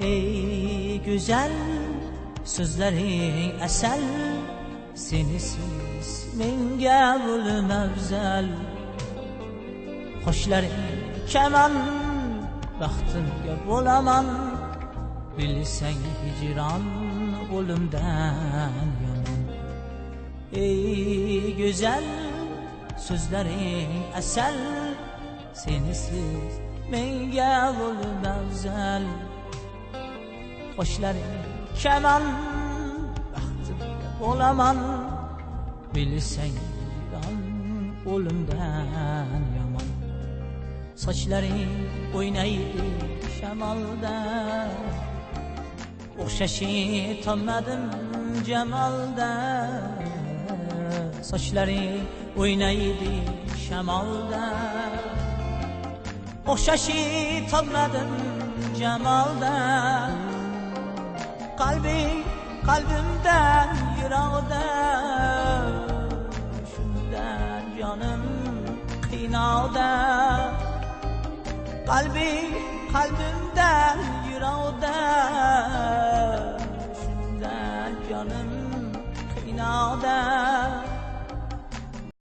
Ey güzel sözlerin asal, senisiz menga bo'lm afzal. Qoshlaring kaman, baxtimga bo'laman, bilsang hijron o'limdan yomon. Ey güzel sözlerin asal, senisiz menga bo'lm afzal. Qoshlaring kaman, baxtimga bo'laman, bilsang hijron o'limdan yomon. Sochlaring o'ynaydi shamolda, o'xshashi topmadim jamolda. Sochlaring o'ynaydi shamolda, o'xshashi topmadim jamolda. Qalbing qalbimdan yiroqda, shundan jonim qiynoqda. Qalbing qalbimdan yiroqda, shundan jonim qiynoqda.